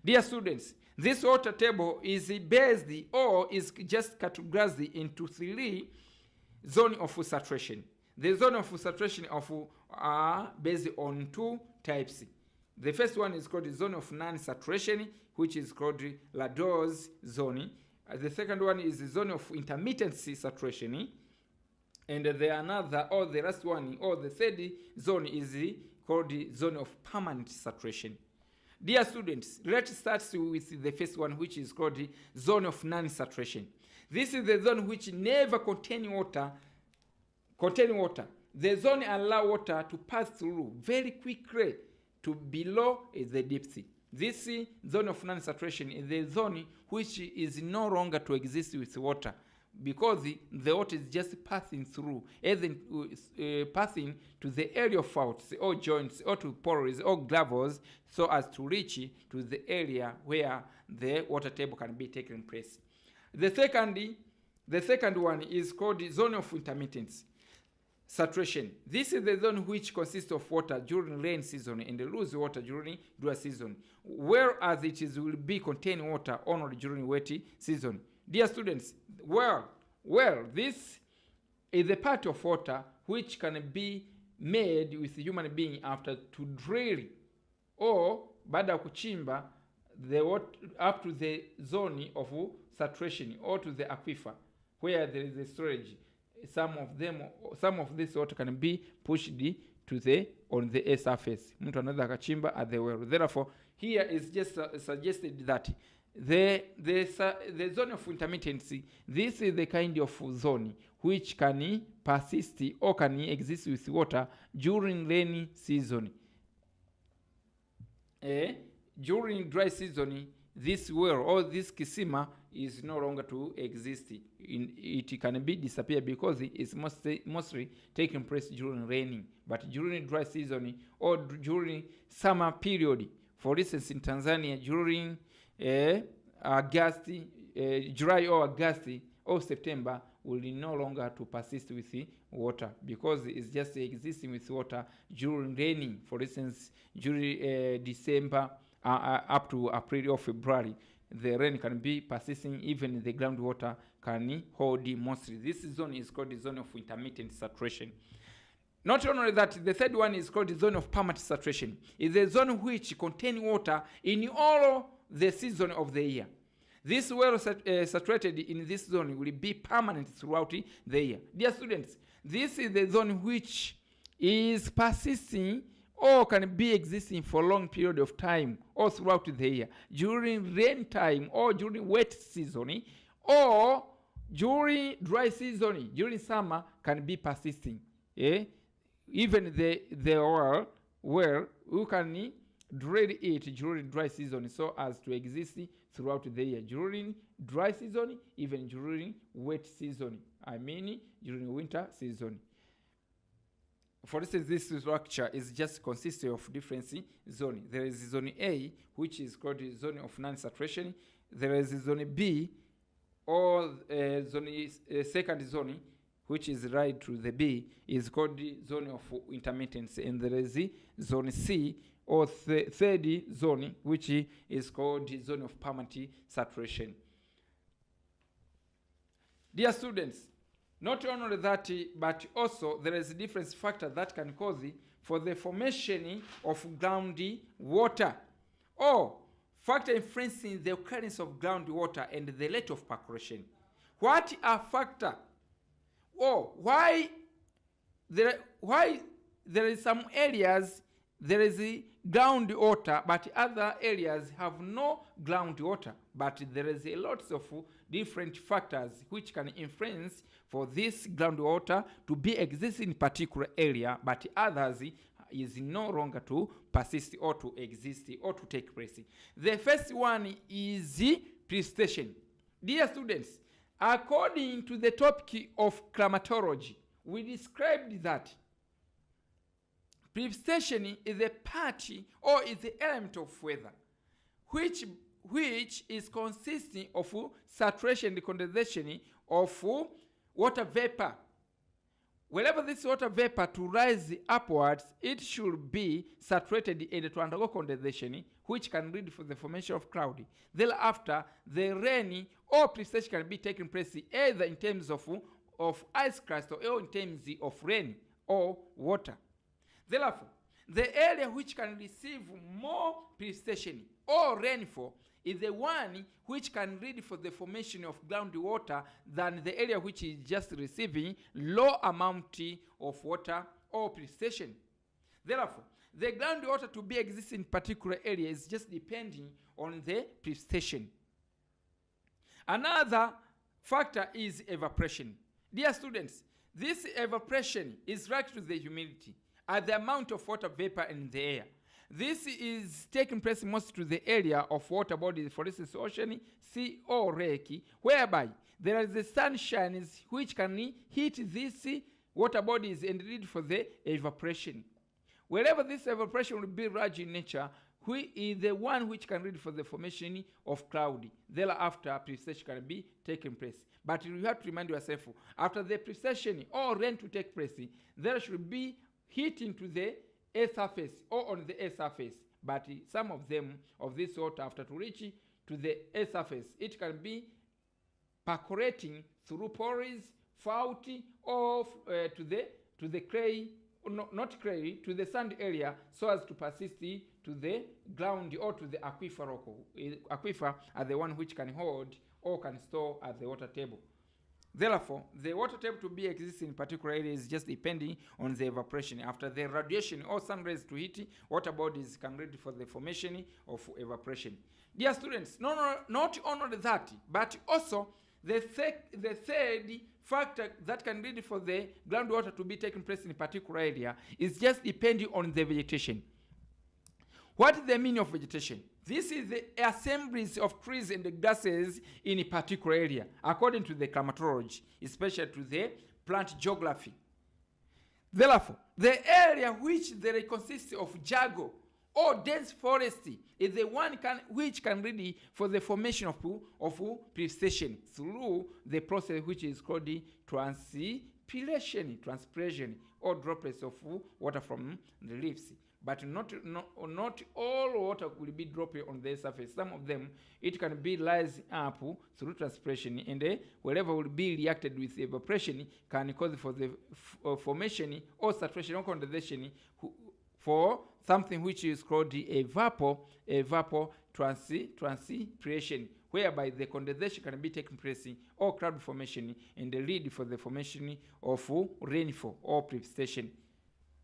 Dear students, this water table is based or is just categorized into 3 zones of saturation. The zone of saturation are based on 2 types. The first one is called the zone of non-saturation, which is called Lado's zone. The second one is the zone of intermittency saturation. And the another, or the last one, or the third zone is called the zone of permanent saturation. Dear students, let's start with the first one, which is called the zone of non-saturation. This is the zone which never contain water. The zone allow water to pass through very quickly to below the depth. This zone of non-saturation is the zone which is no longer to exist with water, because the water is just passing through, either passing to the area of faults or joints or to pores or gravels, so as to reach to the area where the water table can be taking place. The second one is called the zone of intermittency saturation. This is the zone which consists of water during rain season and lose water during dry season, whereas will be contain water only during wet season. Dear students, well, this is the part of water which can be made with human being after to drill or baada ya kuchimba the water up to the zone of saturation or to the aquifer where there is a storage. Some of this water can be pushed to the on the air surface. Mtu anaweza akachimba at the well. Therefore, here is just suggested that the zone of intermittency, this is the kind of zone which can persist or can exist with water during rainy season. During dry season, this well or this kisima is no longer to exist. It can be disappear because it's mostly taking place during raining. But during dry season or during summer period, for instance in Tanzania, during August, July or August or September, will no longer to persist with the water because it's just existing with water during raining. For instance, during December up to April or February, the rain can be persisting, even the groundwater can hold mostly. This zone is called the zone of intermittent saturation. Not only that, the third one is called the zone of permanent saturation. It's a zone which contains water in all the season of the year. This well saturated in this zone will be permanent throughout the year. Dear students, this is the zone which is persisting or can be existing for a long period of time or throughout the year, during rain time or during wet season or during dry season, during summer can be persisting. Even the well you can drill it during dry season so as to exist throughout the year, during dry season, even during wet season, during winter season. For instance, this structure is just consists of different zones. There is zone A, which is called the zone of non-saturation. There is zone B, or second zone, which is right to the B, is called the zone of intermittency. And there is the zone C, or third zone, which is called the zone of permanent saturation. Dear students, not only that, but also there is a different factor that can cause for the formation of groundwater, or factor influencing the occurrence of groundwater and the rate of percolation. What are factor? Why there is some areas there is groundwater, but other areas have no groundwater. But there is a lot of different factors which can influence for this groundwater to be existing in particular area, but others is no longer to persist or to exist or to take place. The first one is precipitation. Dear students, according to the topic of climatology, we described that precipitation is a part or is the element of weather which is consisting of saturation and condensation of water vapor. Wherever this water vapor to rise upwards, it should be saturated and to undergo condensation, which can lead for the formation of cloud. Thereafter, the rain or precipitation can be taking place either in terms of ice crystal or in terms of rain or water. Therefore, the area which can receive more precipitation or rainfall is the one which can lead for the formation of groundwater than the area which is just receiving low amount of water or precipitation. Therefore, the groundwater to be exist in particular area is just depending on the precipitation. Another factor is evaporation. Dear students, this evaporation is related to the humidity and the amount of water vapor in the air. This is taking place most to the area of water bodies, for instance, ocean, sea, or lake, whereby there is the sunshine which can heat these water bodies and lead for the evaporation. Wherever this evaporation will be large in nature, which is the one which can lead for the formation of cloud. Thereafter, precipitation can be taking place. But you have to remind yourself, after the precipitation or rain to take place, there should be heat into the air surface or on the air surface. But some of them, of this water, after to reach to the air surface, it can be percolating through pores, faulty, or to the clay, no, not clay, to the sand area, so as to persist to the ground or to the aquifer. Aquifer are the one which can hold or can store at the water table. Therefore, the water table to be exist in particular areas is just depending on the evaporation. After the radiation or sun rays to heat, water bodies can lead for the formation of evaporation. Dear students, not only that, but also the third factor that can lead for the groundwater to be taking place in a particular area is just depending on the vegetation. What is the meaning of vegetation? This is the assemblies of trees and grasses in a particular area, according to the climatology, especially to the plant geography. Therefore, the area which there consists of jungle or dense forest is the one which can lead for the formation of precipitation through the process which is called transpiration, or droplets of water from the leaves. But not all water will be dropped on the surface. Some of them, it can be rise up through transpiration, and wherever will be reacted with evaporation can cause for the formation or saturation or condensation for something which is called the evapotranspiration, whereby the condensation can be taking place or cloud formation and lead for the formation of rainfall or precipitation.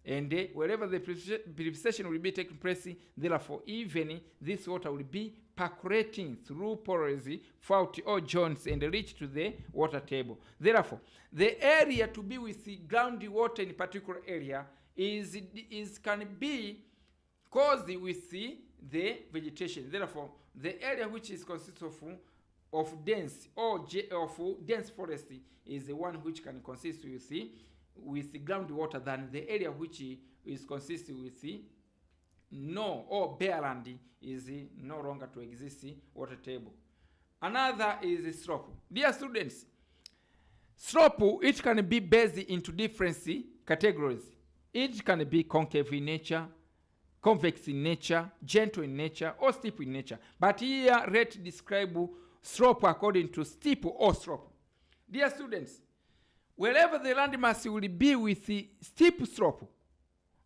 And wherever the precipitation will be taking place, therefore, even this water will be percolating through pores, faulty, or joints and reach to the water table. Therefore, the area to be with the groundwater in a particular area can be caused with the vegetation. Therefore, the area which is consists of dense or of dense forest is the one which can consist with the groundwater than the area which is consistent with the no or bare land is no longer to exist water table. Another is the slope. Dear students, slope, it can be based into different categories. It can be concave in nature, convex in nature, gentle in nature, or steep in nature. But here, let's describe slope according to steep or slope. Dear students, wherever the landmass will be with the steep slope,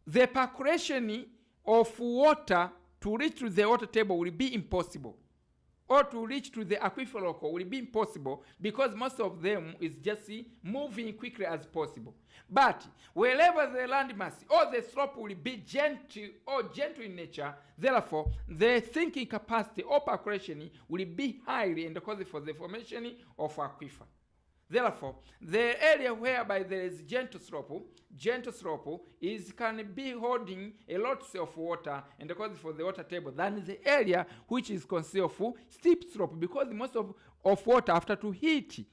the percolation of water to reach to the water table will be impossible, or to reach to the aquifer will be impossible, because most of them is just moving quickly as possible. But wherever the landmass or the slope will be gentle in nature, therefore the sinking capacity or percolation will be high and cause for the formation of aquifer. Therefore, the area whereby there is gentle slope can be holding a lot of water and cause for the water table than the area which is consist of steep slope, because most of water after to heat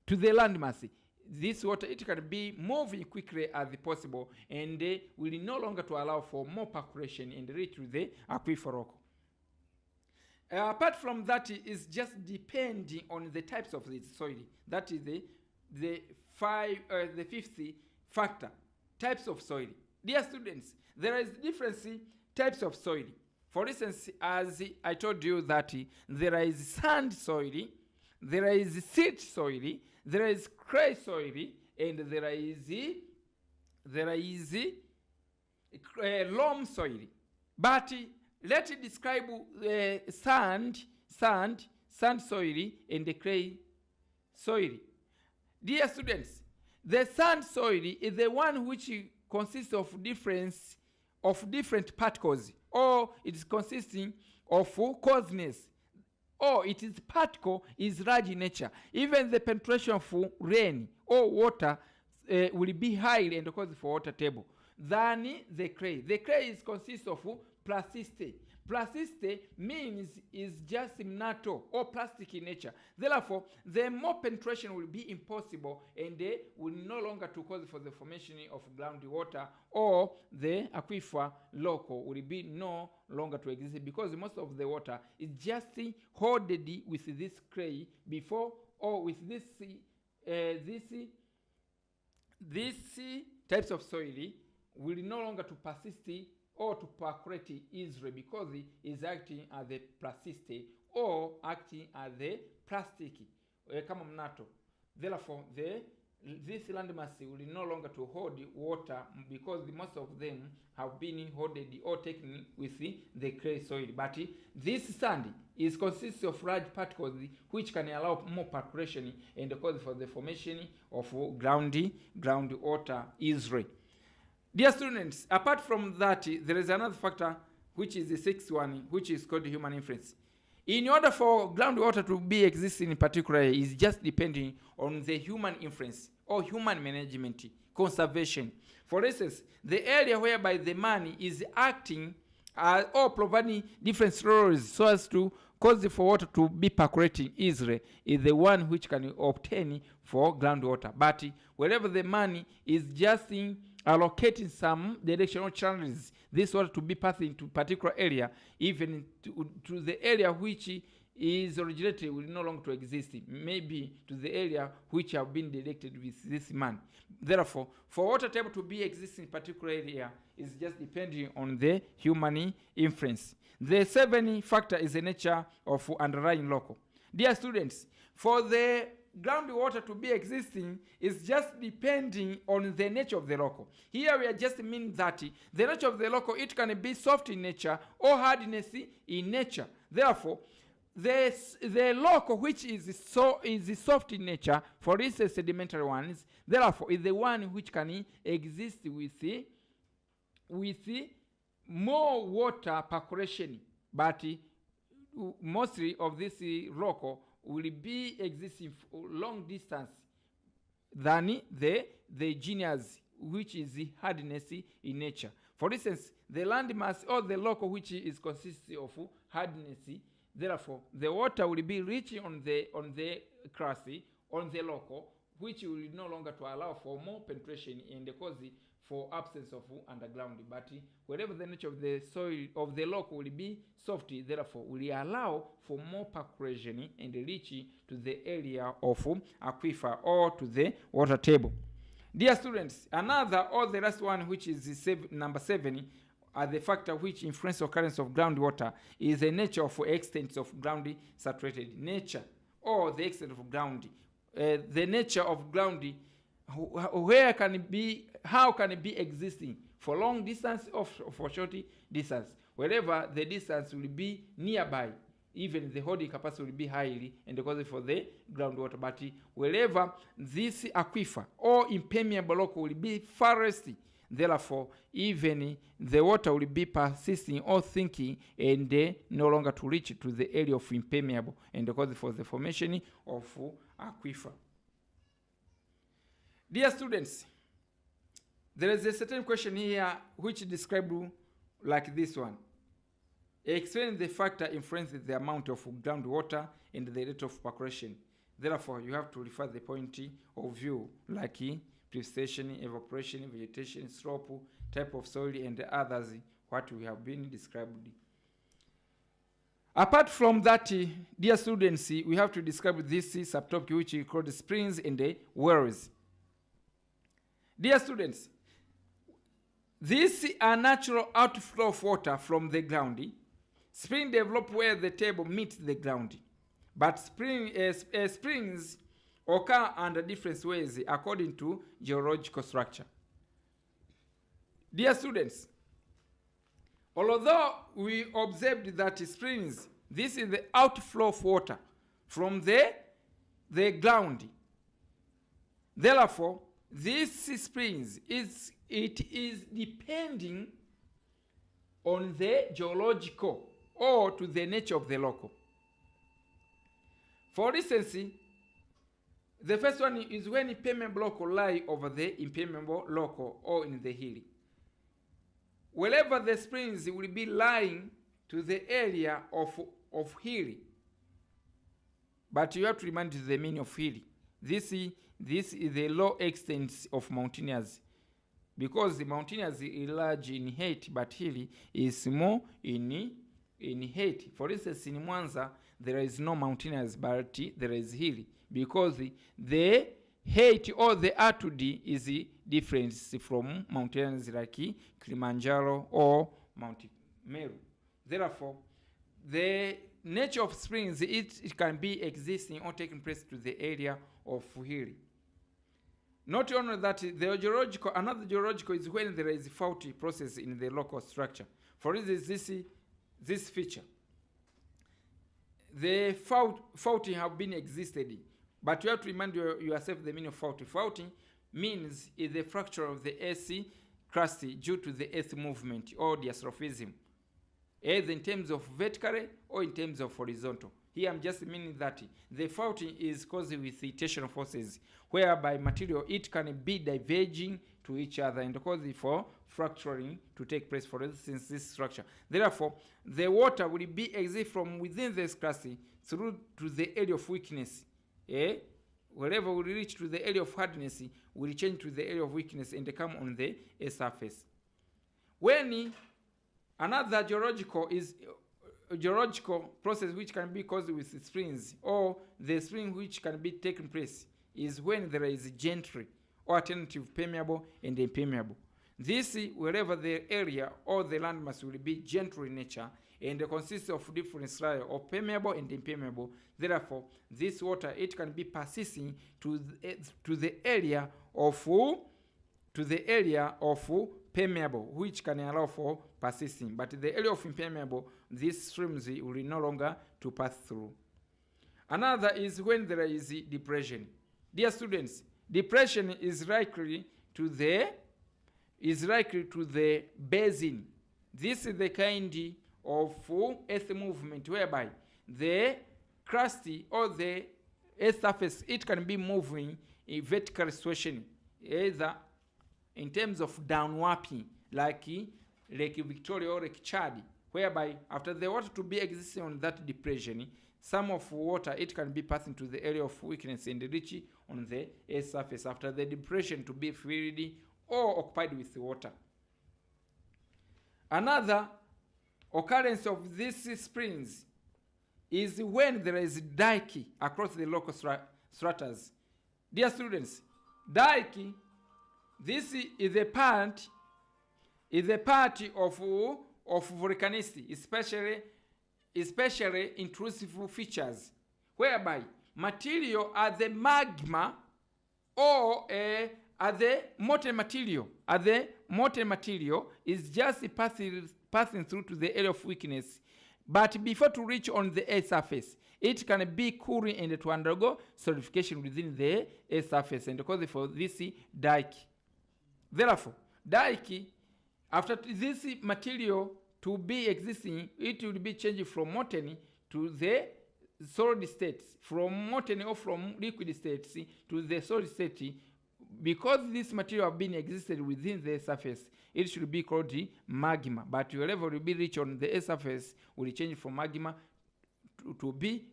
to the landmass, this water, it can be moving quickly as possible and will no longer to allow for more percolation and reach to the aquifer rock. Apart from that, is just depending on the types of the soil. That is the fifth factor, types of soil. Dear students, there is different types of soil. For instance, as I told you that there is sand soil, there is silt soil, there is clay soil, and there is loam soil. But let's describe sand soil and the clay soil. Dear students, the sand soil is the one which consists of different particles, or it is consisting of coarseness, or it is particle is large in nature. Even the penetration of rain or water will be high and cause for water table than the clay. The clay consists of plasticity. Plasticity means is just nato or plastic in nature. Therefore, the more penetration will be impossible, and they will no longer to cause for the formation of groundwater, or the aquifer local will be no longer to exist, because most of the water is just hoarded with this clay before, or with this types of soil will no longer to persist or to percolate easily, because it is acting as a plasticity or acting as a plastic kama mnato. Therefore, this landmass will no longer to hold water, because most of them have been hoarded or taken with the clay soil. But this sand is consists of large particles which can allow more percolation and cause for the formation of groundwater easily. Dear students, apart from that, there is another factor, which is the sixth one, which is called human influence. In order for groundwater to be existing in particular, is just depending on the human influence or human management, conservation. For instance, the area whereby the man is acting or providing different roles so as to cause for water to be percolating easily is the one which can obtain for groundwater. But wherever the man is just allocating some directional channels, this water to be passed into particular area, even to the area which is originated will no longer to exist, maybe to the area which have been directed with this man. Therefore, for water table to be existing in particular area is just depending on the human influence. The seventh factor is the nature of underlying local. Dear students, for the groundwater to be existing is just depending on the nature of the local. Here we are just mean that the nature of the local, it can be soft in nature or hardness in nature. Therefore, the local which is soft in nature, for instance sedimentary ones, therefore is the one which can exist with more water percolation. But mostly of this local will be existing for long distance than the genus which is the hardness in nature. For instance, the landmass or the local which is consists of hardness, therefore the water will be rich on the crust on the local, which will no longer to allow for more penetration and cause for absence of underground. But wherever the nature of the soil of the local will be soft, therefore will allow for more percolation and reach to the area of aquifer or to the water table. Dear students, another or the last one, which is number 7, the factor which influence occurrence of groundwater is the nature of extent of ground saturated nature, or the extent of ground. The nature of ground, where can it be, how can it be existing for long distance or for short distance. Wherever the distance will be nearby, even the holding capacity will be highly and because for the groundwater. But wherever this aquifer or impermeable local will be farthest, therefore even the water will be persisting or thinking and no longer to reach to the area of impermeable and because for the formation of aquifer. Dear students, there is a certain question here which described like this one. Explain the factor influences the amount of groundwater and the rate of percolation. Therefore, you have to refer the point of view like precipitation, evaporation, vegetation, slope, type of soil, and the others what we have been described. Apart from that, dear students, we have to describe this subtopic which is called springs and the wells. Dear students, these are natural outflow of water from the ground Springs develop where the table meets the ground, but springs occur under different ways according to geological structure. Dear students, although we observed that springs, this is the outflow of water from the ground. Therefore, these springs is depending on the geological or to the nature of the local. For instance, the first one is when permeable local lie over the impermeable local or in the hill. Wherever the springs will be lying to the area of hill, but you have to remind the meaning of hill. This is the low extent of mountainous, because the mountainous is large in height, but hill is small in height. For instance, in Mwanza, there is no mountainous, but there is hill, because the height or the altitude is different from mountains like Kilimanjaro or Mount Meru. Therefore, the nature of springs, it can be existing or taking place to the area of hill. Not only that, another geological is when there is faulty process in the local structure. For instance, this feature, the faulting have been existed, but you have to remind yourself the meaning of faulty. Faulting means is the fracture of the earth crust due to the earth movement or diastrophism, either in terms of vertical or in terms of horizontal. Here I'm just meaning that the faulting is caused with rotational forces, whereby material it can be diverging to each other and cause for fracturing to take place, for instance, this structure. Therefore, the water will be exit from within this crust through to the area of weakness. Wherever we reach to the area of hardness, will change to the area of weakness and come on the surface. When another geological process which can be caused with springs, or the spring which can be taking place, is when there is gentry or alternative permeable and impermeable. This, wherever the area or the landmass will be gentry in nature and consists of different layers of permeable and impermeable. Therefore, this water it can be persisting to the area of permeable, which can allow for persisting. But the area of impermeable, these streams will no longer to pass through. Another is when there is depression. Dear students, depression is likely to the basin. This is the kind of earth movement whereby the crust or the earth surface it can be moving in vertical situation, either in terms of downwarping, like Lake Victoria or Lake Chad, whereby after the water to be existing on that depression, some of water it can be passing to the area of weakness and reach on the earth surface after the depression to be filled or occupied with water. Another occurrence of these springs is when there is dike across the local stratas. Dear students, dike, this is a part of volcanicity, especially intrusive features, whereby material at the magma or at the molten material is just passing through to the area of weakness, but before to reach on the earth surface, it can be cooling and to undergo solidification within the earth surface, and cause for this dike. Therefore, dike, after this material to be existing, it will be changed from molten to the solid states, from molten or from liquid states to the solid state. Because this material have been existed within the surface, it should be called magma. But wherever will be reached on the earth surface, will change from magma to be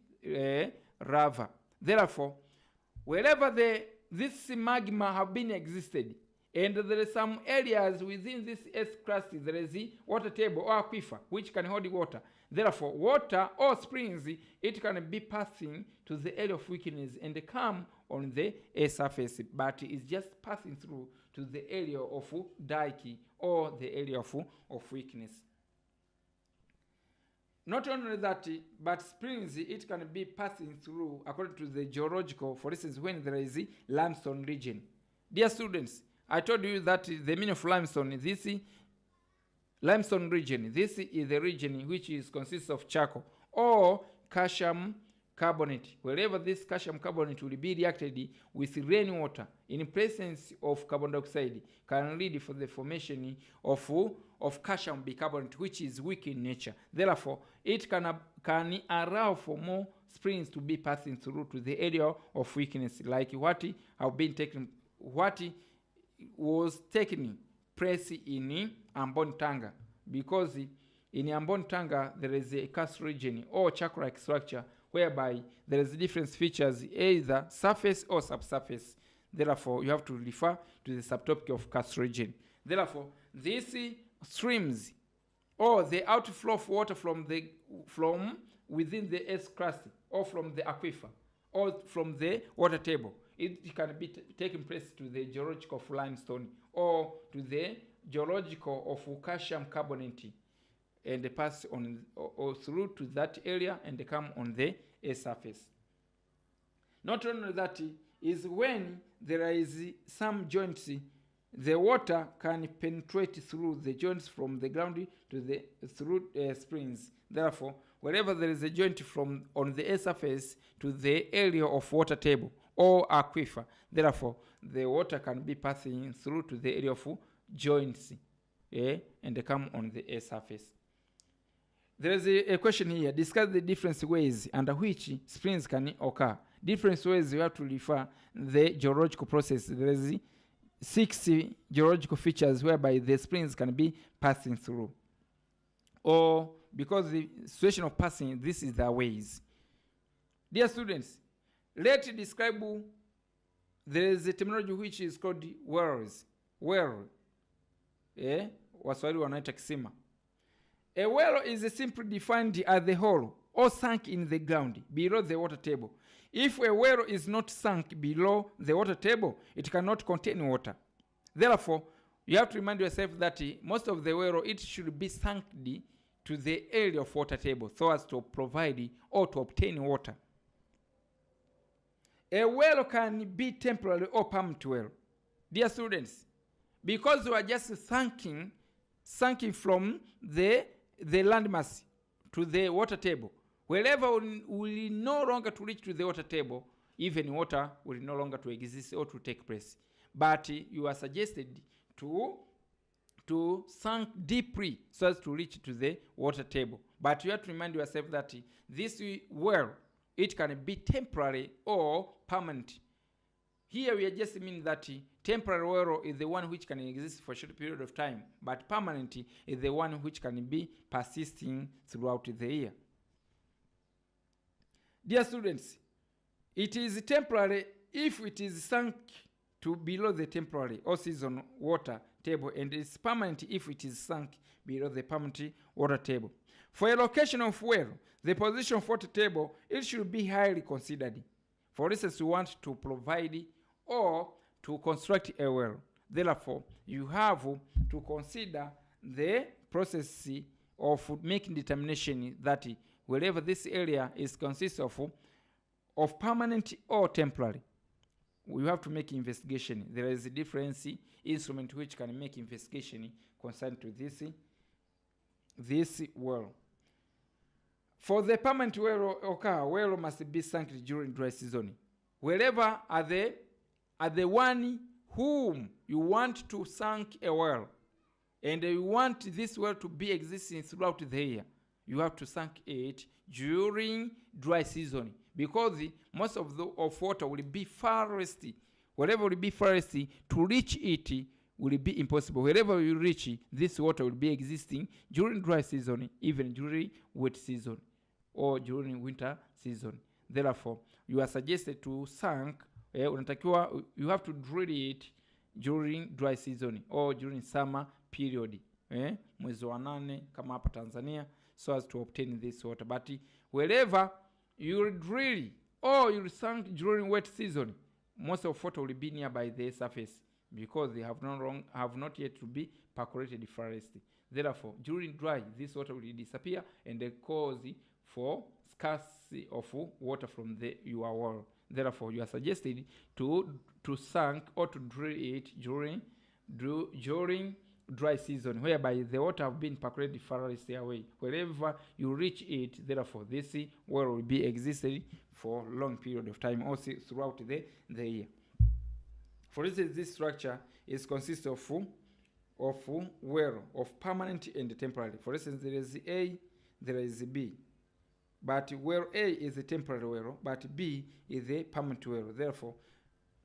lava. Therefore, wherever this magma have been existed, and there are some areas within this earth crust, there is the water table or aquifer which can hold water. Therefore, water or springs, it can be passing to the area of weakness and come on the earth surface, but it's just passing through to the area of dike or the area of weakness. Not only that, but springs, it can be passing through according to the geological, for instance, when there is a limestone region. Dear students, I told you that the meaning of limestone, this limestone region, this is the region which is consists of charcoal or calcium carbonate. Wherever this calcium carbonate will be reacted with rainwater in presence of carbon dioxide can lead for the formation of calcium bicarbonate, which is weak in nature. Therefore, it can allow for more springs to be passing through to the area of weakness, like what was taking place in Ambon Tanga, because in Ambon Tanga there is a karst region or charcoal-like structure whereby there is different features, either surface or subsurface. Therefore, you have to refer to the subtopic of karst region. Therefore, these streams or the outflow of water from within the earth's crust or from the aquifer or from the water table, it can be taking place to the geological of limestone or to the geological of calcium carbonate, and they pass on or through to that area and they come on the air surface. Not only that, is when there is some joints, the water can penetrate through the joints from the ground to the through springs. Therefore, wherever there is a joint from on the air surface to the area of water table or aquifer, therefore the water can be passing through to the area of joints, and they come on the air surface. There is a question here. Discuss the different ways under which springs can occur. Different ways you have to refer the geological process. There is 60 geological features whereby the springs can be passing through. Or because the situation of passing, this is the ways. Dear students, let's describe, there is a terminology which is called wells. Well, Waswahili wanaita kisima. A well is simply defined as the hole or sunk in the ground below the water table. If a well is not sunk below the water table, it cannot contain water. Therefore, you have to remind yourself that most of the well, it should be sunk to the area of water table so as to provide or to obtain water. A well can be temporary or permanent well. Dear students, because you are just sinking from the landmass to the water table, wherever will no longer to reach to the water table, even water will no longer to exist or to take place. But you are suggested to sink deeply so as to reach to the water table. But you have to remind yourself that this well, it can be temporary or permanent. Here we are just meaning that temporary well is the one which can exist for a short period of time, but permanent is the one which can be persisting throughout the year. Dear students, it is temporary if it is sunk to below the temporary or season water table, and it's permanent if it is sunk below the permanent water table. For a location of well, the position of water table, it should be highly considered. For instance, you want to provide or to construct a well. Therefore, you have to consider the process of making determination that wherever this area is consists of permanent or temporary. We have to make investigation. There is a difference instrument which can make investigation concerned to this well. For the permanent well occur, well must be sunk during dry season. Wherever are the one whom you want to sink a well, and you want this well to be existing throughout the year, you have to sink it during dry season, because most of water will be forest. Wherever will be forest, to reach it will be impossible. Wherever you reach, this water will be existing during dry season, even during wet season or during winter season. Therefore, you are suggested to sink. You have to drill it during dry season or during summer period, mwezi wa 8 kama hapa Tanzania, so as to obtain this water. But wherever you drill or you sink during wet season, most of water will be nearby the surface because they have not yet to be percolated forest. Therefore, during dry, this water will disappear and cause for scarcity of water from your well. Therefore, you are suggested to sink or to drill it during dry season, whereby the water have been percolated farthest away. Wherever you reach it, therefore, this well will be existed for long period of time, also throughout the year. For instance, this structure is consists of well of permanent and temporary. For instance, there is A, there is B. But well A is a temporary well, but B is a permanent well. Therefore,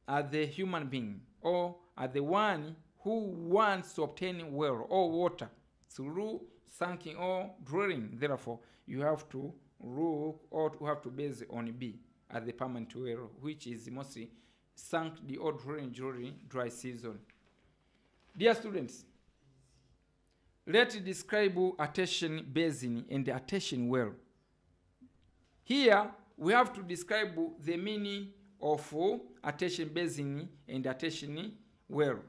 as the human being or as the one who wants to obtain well or water through sinking or drilling, therefore, you have to look or to have to base on B as the permanent well, which is mostly sunk or drilling during dry season. Dear students, let's describe Artesian basin and the Artesian well. Here, we have to describe the meaning of Artesian basin and Artesian well.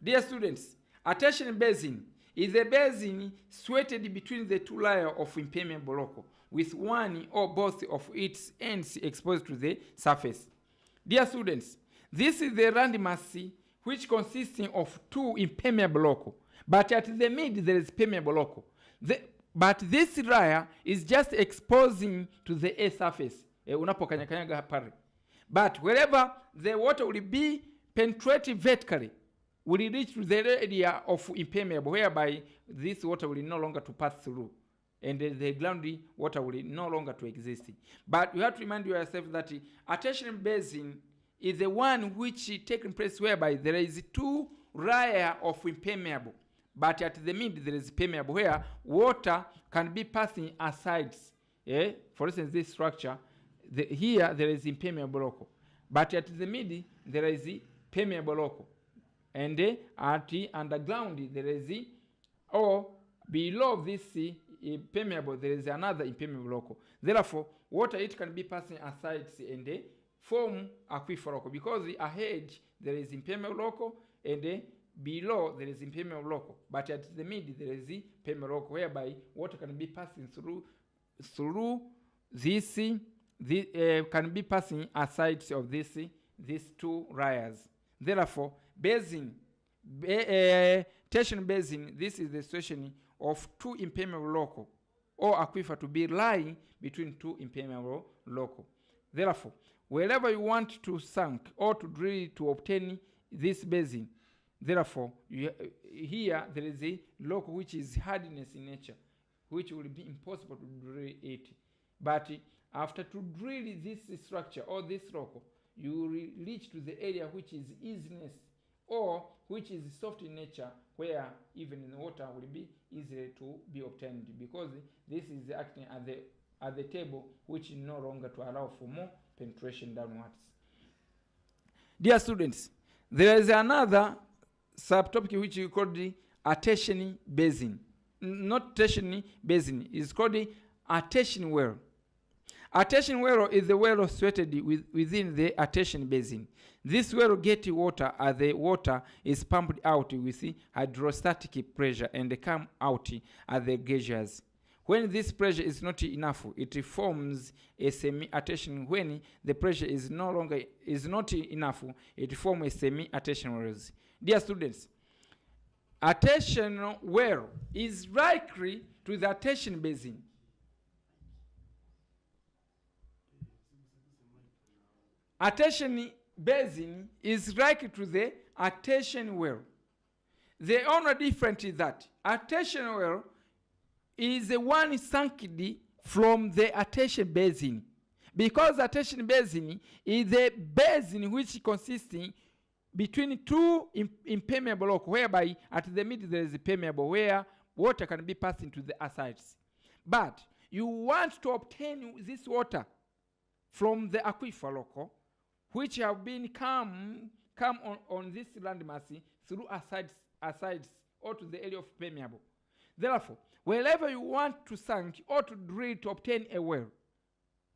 Dear students, Artesian basin is a basin situated between the two layers of impermeable rock, with one or both of its ends exposed to the surface. Dear students, this is the landmass which consists of two impermeable rock, but at the mid there is permeable rock. But this layer is just exposing to the air surface. Unapokanyakanyaga pale. But wherever the water will be penetrated vertically, will reach to the area of impermeable, whereby this water will no longer to pass through, and the ground water will no longer to exist. But you have to remind yourself that Artesian basin is the one which taking place whereby there is two layers of impermeable, but at the mid there is permeable, where water can be passing aside. For instance, this structure, here there is impermeable rock, but at the mid there is permeable rock, and at the underground there is or below this permeable there is another impermeable rock. Therefore, water it can be passing aside and form aquifer rock, because ahead there is impermeable rock and below there is impermeable rock, but at the mid there is permeable rock, whereby water can be passing through this can be passing aside of these two layers. Therefore, basin, Artesian basin, this is the situation of two impermeable rock or aquifer to be lying between two impermeable rock. Therefore, wherever you want to sink or to drill to obtain this basin, therefore, here there is a rock which is hardness in nature, which will be impossible to drill it. But after to drill this structure or this rock, you will reach to the area which is easiness or which is soft in nature, where even in water will be easy to be obtained, because this is acting at the table which is no longer to allow for more penetration downwards. Dear students, there is another subtopic which we call the Artesian basin. Not Artesian basin, it's called the Artesian well. Artesian well is the well situated within the Artesian basin. This well gets water as the water is pumped out with hydrostatic pressure and come out as the geysers. When this pressure is not enough, it forms a semi-Artesian. When the pressure is not enough, it forms a semi-Artesian wells. Dear students, Artesian well is likely to the Artesian basin. Artesian basin is likely to the Artesian well. The only difference is that Artesian well is the one sunk from the Artesian basin, because Artesian basin is the basin which consists between two impermeable rock, whereby at the middle there is a permeable where water can be passed into the sides. But you want to obtain this water from the aquifer rock, which have been come on this landmass through asides or to the area of permeable. Therefore, wherever you want to sink or to drill to obtain a well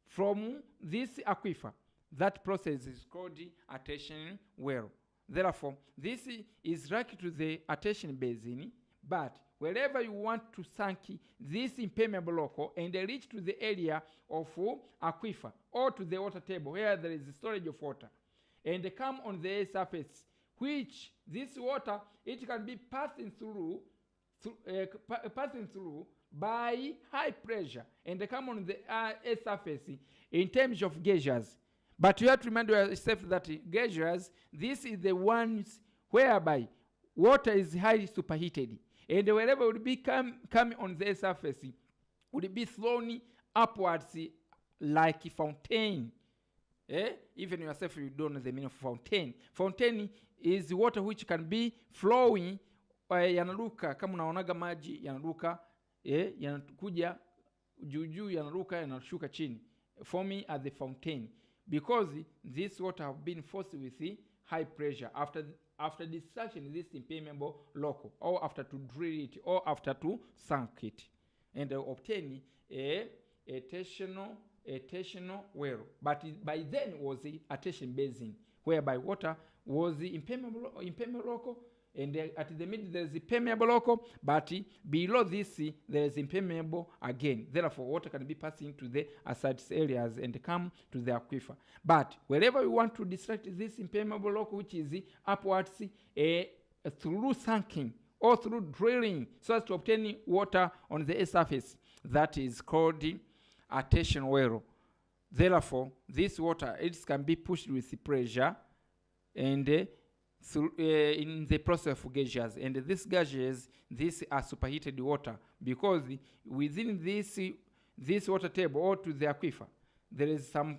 from this aquifer, that process is called the Artesian well. Therefore, this is likely to the Artesian basin, but wherever you want to sink this impermeable local and reach to the area of aquifer or to the water table where there is storage of water, and come on the surface, which this water, it can be passing through by high pressure and come on the air surface in terms of geysers. But you have to remind yourself that geysers, this is the ones whereby water is highly superheated, and wherever it will be coming on the air surface, will be thrown upwards like a fountain. Even yourself, you don't know the meaning of fountain. Fountain is water which can be flowing, yanaruka kama unaonaga maji yanaruka, yanakuja juu yanaruka yanashuka chini, forming as the fountain, because this water have been forced with the high pressure after destruction this impermeable local, or after to drill it, or after to sunk it, and obtain a Artesian well. But by then was the Artesian basin, whereby water was the impermeable local, and at the middle there is the permeable local, but below this there is impermeable again. Therefore, water can be passing to the aside areas and come to the aquifer. But wherever we want to distract this impermeable local, which is upwards, through sinking or through drilling, so as to obtain water on the surface, that is called Artesian well. Therefore, this water, it can be pushed with pressure and in the process of geysers, and these geysers, these are superheated water, because within this water table or to the aquifer, there is some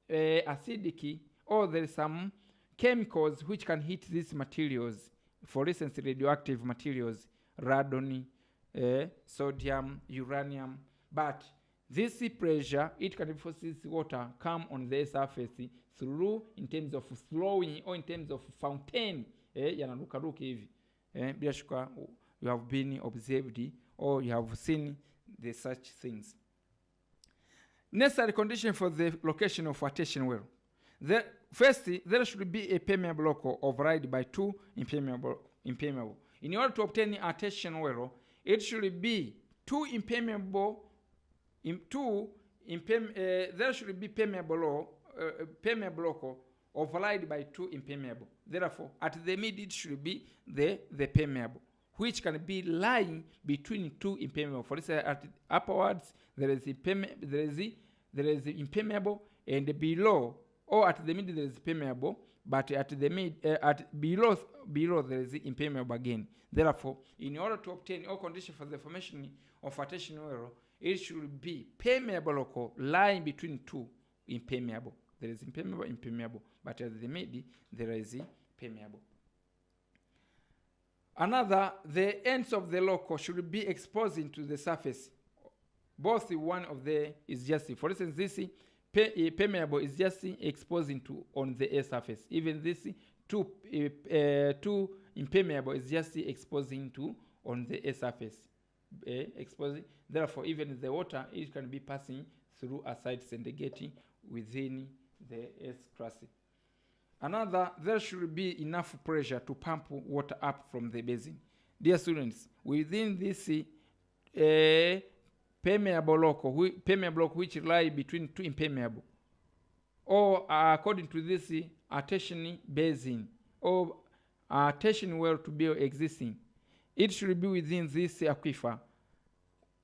acidic, or there is some chemicals which can hit these materials. For instance, radioactive materials, radon, sodium, uranium. But this pressure, it can force this water come on the surface through, in terms of flowing or in terms of fountain, yanarukaruka hivi. Bila shaka you have been observed or you have seen the such things. Necessary condition for the location of Artesian well. First, there should be a permeable local overlaid by two impermeable. In order to obtain Artesian well, it should be two impermeable. There should be permeable local overlaid by two impermeable. Therefore, at the middle it should be the permeable, which can be lying between two impermeable. For instance, at upwards there is impermeable, and below or at the middle there is permeable, but at the below there is impermeable again. Therefore, in order to obtain all conditions for the formation of Artesian well, it should be permeable local lying between two impermeable. There is impermeable, but at the middle there is permeable. Another, the ends of the local should be exposing to the surface. Both one of the is just, for instance, this permeable is just exposing to on the air surface. Even this two impermeable is just exposing to on the air surface. Exposing. Therefore, even the water, it can be passing through aside and getting within the air crust. Another, there should be enough pressure to pump water up from the basin. Dear students, within this permeable local which lie between two impermeable, or according to this Artesian basin or Artesian well to be existing, it should be within this aquifer,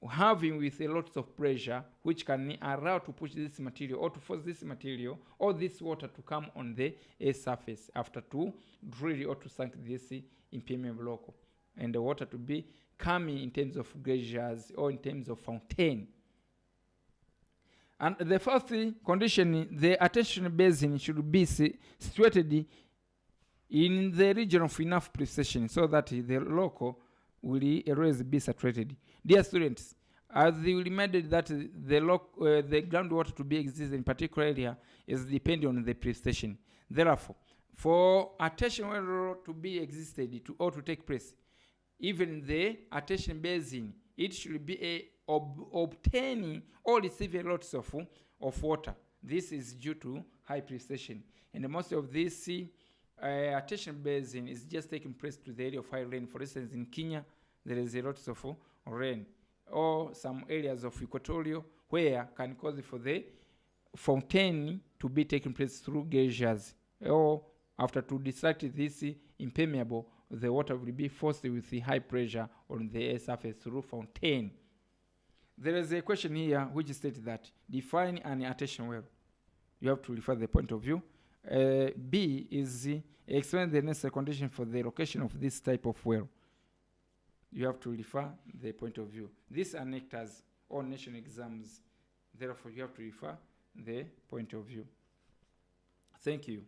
having with a lot of pressure, which can allow to push this material or to force this material or this water to come on the air surface after to drill or to sink this impermeable local, and the water to be coming in terms of geysers or in terms of fountain. And the fourth condition, the Artesian basin should be situated in the region of enough precision so that the local will always be saturated. Dear students, as you reminded that the groundwater to be existed in particular area is depending on the precipitation. Therefore, for Artesian well to be existed or to take place, even the Artesian basin, it should be obtaining or receiving lots of water. This is due to high precipitation, and most of this Artesian basin is just taking place to the area of high rain. For instance, in Kenya, there is a lot of rain, or some areas of equatorial where can cause for the fountain to be taking place through geysers, or after to distract this impermeable, the water will be forced with the high pressure on the air surface through fountain. There is a question here which states that define an Artesian well. You have to refer the point of view. B is explain the necessary condition for the location of this type of well. You have to refer the point of view. These are nectars or national exams. Therefore, you have to refer the point of view. Thank you.